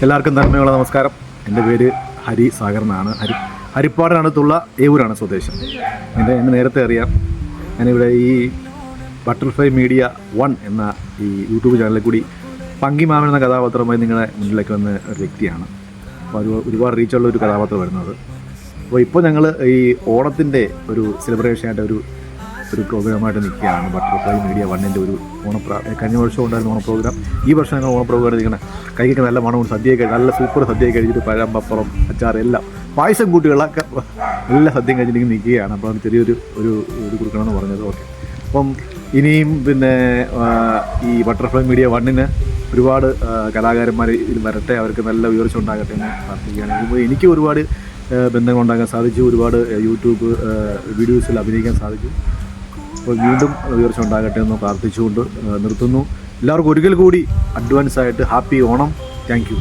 എല്ലാവർക്കും നന്മയുള്ള നമസ്കാരം. എൻ്റെ പേര് ഹരി സാഗർ എന്നാണ്. ഹരിപ്പാടിനടുത്തുള്ള ഏവൂരാണ് സ്വദേശം. എന്നെ നേരത്തെ അറിയാം. ഞാനിവിടെ ഈ ബട്ടർഫ്ലൈ മീഡിയ 1 എന്ന ഈ യൂട്യൂബ് ചാനലിൽ കൂടി പങ്കിമാമൻ എന്ന കഥാപാത്രമായി നിങ്ങളുടെ മുന്നിലേക്ക് വന്ന ഒരു വ്യക്തിയാണ്. അപ്പോൾ അത് ഒരുപാട് റീച്ചുള്ള ഒരു കഥാപാത്രം വരുന്നത്. അപ്പോൾ ഇപ്പോൾ ഞങ്ങൾ ഈ ഓണത്തിൻ്റെ ഒരു സെലിബ്രേഷനായിട്ട് ഒരു പ്രോഗ്രാമായിട്ട് നിൽക്കുകയാണ്. ബട്ടർഫ്ലൈ മീഡിയ 1ൻ്റെ ഒരു കഴിഞ്ഞ വർഷം ഉണ്ടായിരുന്ന ഓണ പ്രോഗ്രാം. ഈ വർഷം ഞങ്ങൾ ഓണ പ്രോഗ്രാം നിൽക്കണം. കൈക്കൊക്കെ നല്ല മണവും സദ്യയൊക്കെ നല്ല സൂപ്പർ സദ്യയൊക്കെ കഴിച്ചിട്ട് പഴം, പപ്പടം, അച്ചാർ എല്ലാം പായസം കൂട്ടികളൊക്കെ എല്ലാ സദ്യയും കഴിച്ചിട്ട് നിൽക്കുകയാണ്. അപ്പോൾ അത് ചെറിയൊരു കൊടുക്കണമെന്ന് പറഞ്ഞത്. ഓക്കെ, അപ്പം ഇനിയും പിന്നെ ഈ ബട്ടർഫ്ലൈ മീഡിയ 1ന് ഒരുപാട് കലാകാരന്മാർ ഇതിൽ വരട്ടെ, അവർക്ക് നല്ല ഉയർച്ച ഉണ്ടാകട്ടെ എന്ന് പ്രാർത്ഥിക്കുകയാണ്. ഇപ്പോൾ എനിക്ക് ഒരുപാട് ബന്ധങ്ങളുണ്ടാക്കാൻ സാധിച്ചു, ഒരുപാട് യൂട്യൂബ് വീഡിയോസിൽ അഭിനയിക്കാൻ സാധിച്ചു. അപ്പോൾ വീണ്ടും ഉയർച്ച ഉണ്ടാകട്ടെ എന്ന് പ്രാർത്ഥിച്ചുകൊണ്ട് നിർത്തുന്നു. എല്ലാവർക്കും ഒരിക്കൽ കൂടി അഡ്വാൻസ് ആയിട്ട് ഹാപ്പി ഓണം. Thank you.